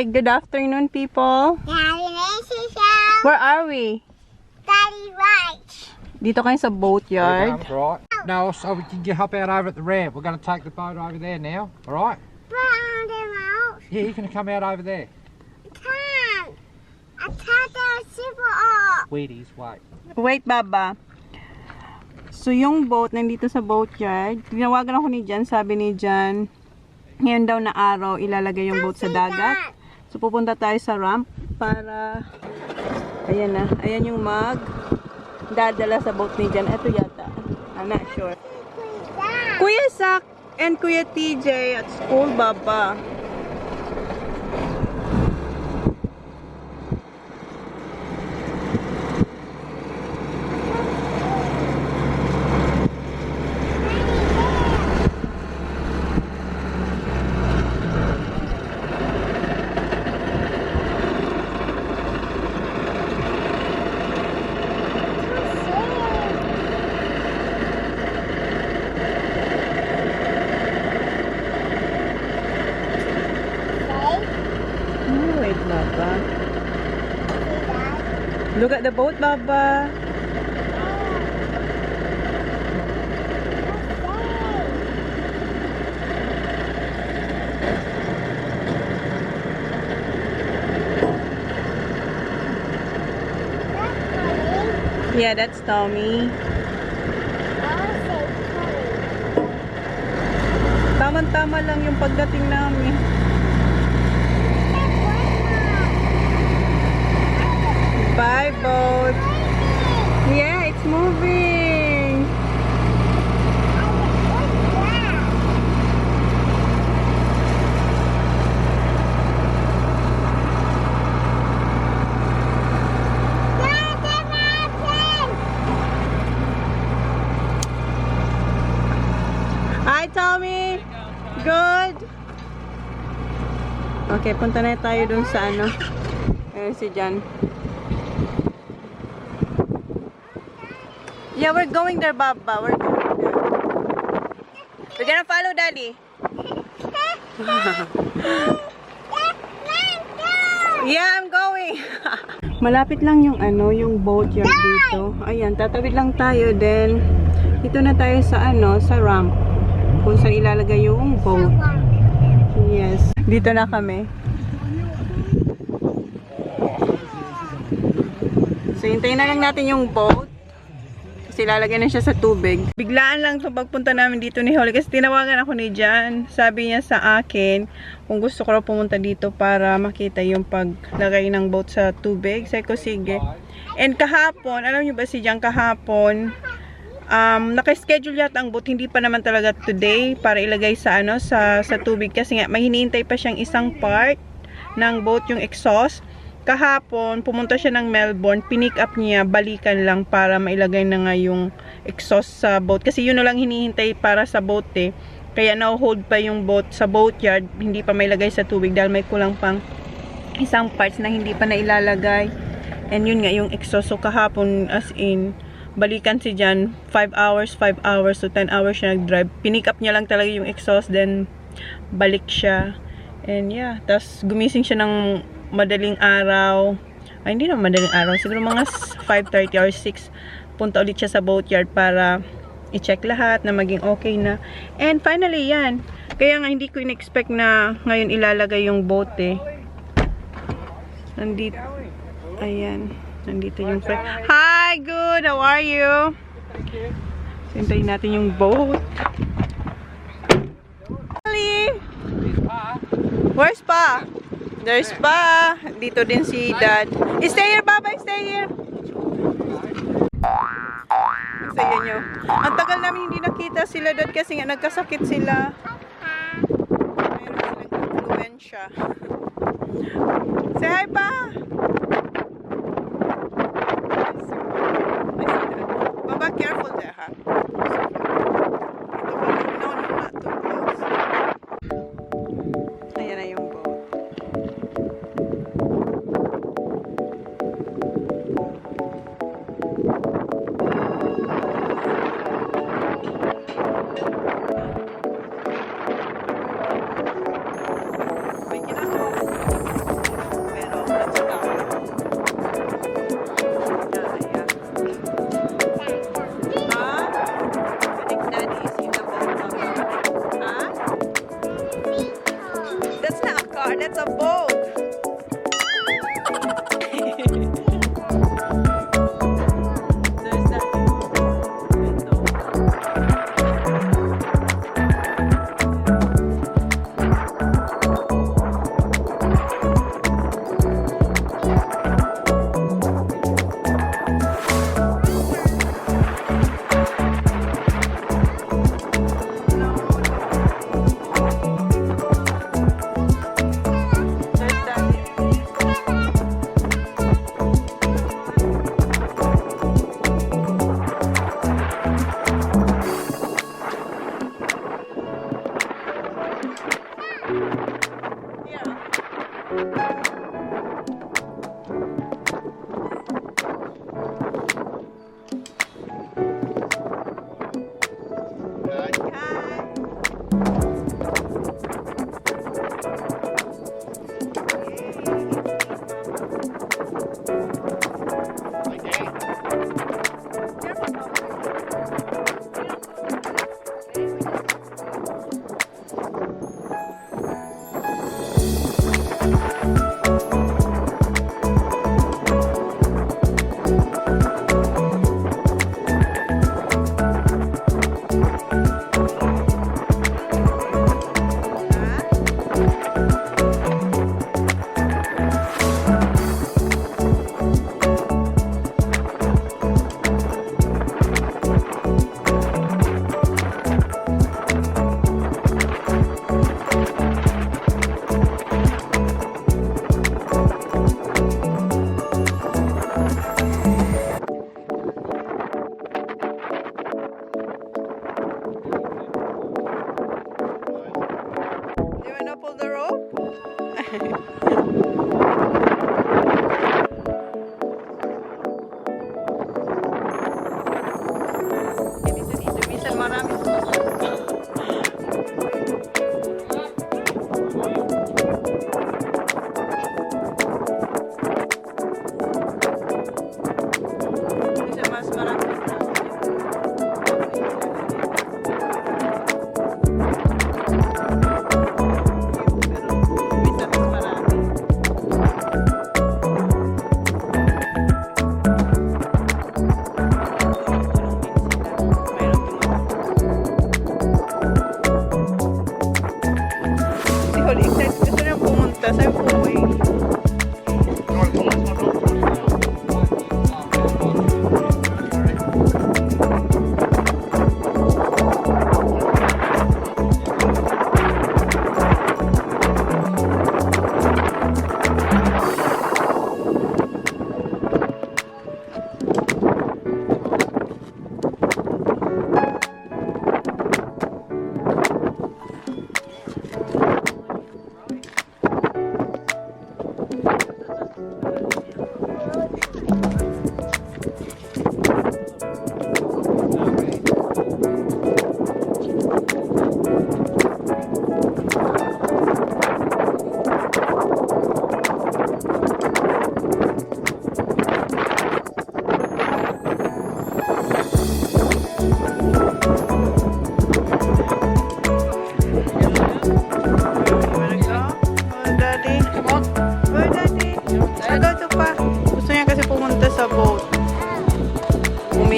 Say good afternoon, people. Where are we? Daddy right. Dito kayo sa boatyard. Right. No, so we can hop out over at the ramp. We're going to take the boat over there now. All right? Brown them out. Yeah, you can come out over there. Can't. I thought they were super off. Wheaties, wait. Wait, Baba. So, yung boat, nandito sa boatyard. Tinawagan ako ni Jan. Sabi ni Jan, ngayon daw na araw, ilalagay yung boat sa dagat. So, pupunta tayo sa ramp para, ayan na. Ayan yung dadala sa boat ni Jan. Ito yata. I'm not sure. Kuya Sak and Kuya TJ at school, Baba. Wait, Baba. Look at the boat, Baba. Yeah, that's Tommy. Tama-tama lang yung pagdating namin. Bye, boat. Yeah, it's moving. Hi, Tommy. Good. Okay, punta na tayo dun sa ano. Ayun si Jan. Yeah, we're going there, Baba. We're going there. We're gonna follow Daddy. Yeah, I'm going. Malapit lang yung ano, yung boatyard dito. Ayan, tatawid lang tayo. Then, dito na tayo sa ano, sa ramp. Kung saan ilalagay yung boat. Yes. Dito na kami. So, hintayin na lang natin yung boat. Kasi lalagyan na siya sa tubig. Biglaan lang itong pagpunta namin dito ni Holly. Kasi tinawagan ako ni Jan. Sabi niya sa akin, kung gusto ko raw pumunta dito para makita yung paglagay ng boat sa tubig. Sabi ko, sige. And kahapon, alam niyo ba si Jan kahapon, naka-schedule yata ang boat. Hindi pa naman talaga today para ilagay sa, ano, sa tubig. Kasi nga, may hinihintay pa siyang isang part ng boat, yung exhaust. Kahapon, pumunta siya ng Melbourne, pinick up niya, balikan lang para mailagay na nga yung exhaust sa boat. Kasi yun na lang hinihintay para sa boat eh. Kaya na-hold pa yung boat sa boatyard, hindi pa mailagay sa tubig dahil may kulang pang isang parts na hindi pa nailalagay. And yun nga, yung exhaust. So kahapon, as in, balikan si Jan, 5 hours to 10 hours siya nag-drive. Pinick up niya lang talaga yung exhaust, then balik siya. And yeah, tapos gumising siya ng madaling araw. Ay, hindi naman madaling araw. Siguro mga 5:30 or 6. Punta ulit siya sa boatyard para i-check lahat na maging okay na. And finally, yan. Kaya nga, hindi ko in-expect na ngayon ilalagay yung boat eh. Nandito. Ayan. Nandito yung friend. Hi! Good! How are you? Hintayin natin yung boat. Where's Pa? There's Pa. Dito din si Dad. Stay here, Baba. Stay here. Saya nyo. Ang tagal namin hindi nakita sila, Dad, kasi nga nagkasakit sila. Mayroon silang influensya. Say hi, Pa. Baba, careful there, ha? No, not too close. Ayan na yung boat. May ginagawa.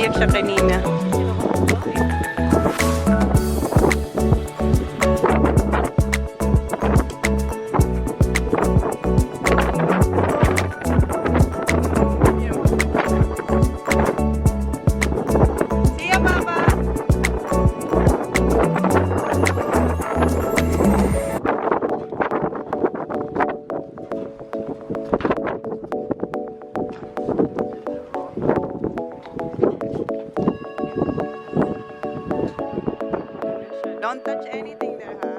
Umiyak siya kanina. See ya, Papa! Don't touch anything there, ha?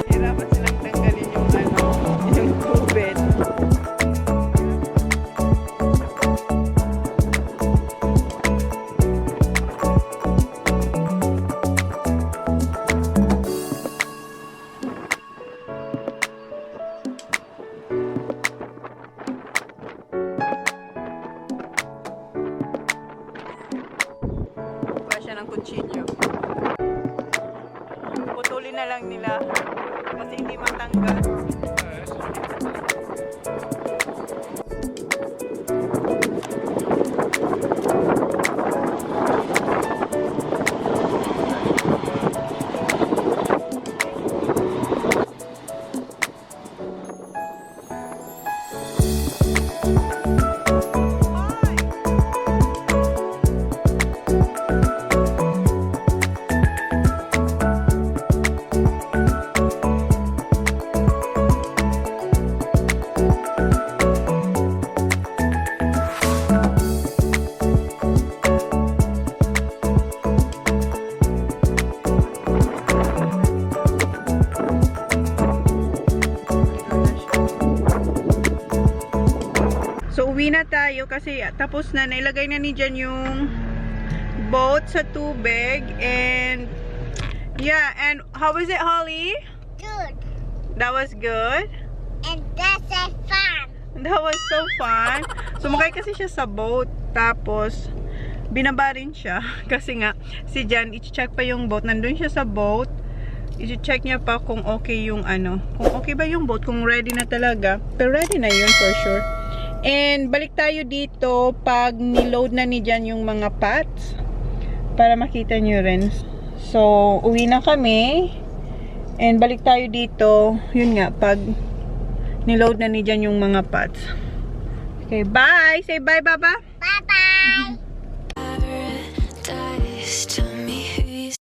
Hirapan silang tanggalin yung ano, yung tubig. Kuha siya ng kutsilyo. Putulin na lang nila kasi hindi matanggal. So, uwi na tayo kasi tapos na, nailagay na ni Jan yung boat sa tubig. And, yeah, and how was it, Holly? Good. That was good? And that's a fun. That was so fun. Sumakay kasi siya sa boat. Tapos, binaba rin siya. Kasi nga, si Jan, i-check pa yung boat. Nandun siya sa boat. I-check niya pa kung okay yung ano. Kung okay ba yung boat. Kung ready na talaga. Pero ready na yun for sure. And balik tayo dito pag niload na ni Jan yung mga pots para makita nyo rin. So, uwi na kami. And balik tayo dito. Yun nga, pag niload na ni Jan yung mga pots. Okay, bye! Say bye, Baba! Bye-bye.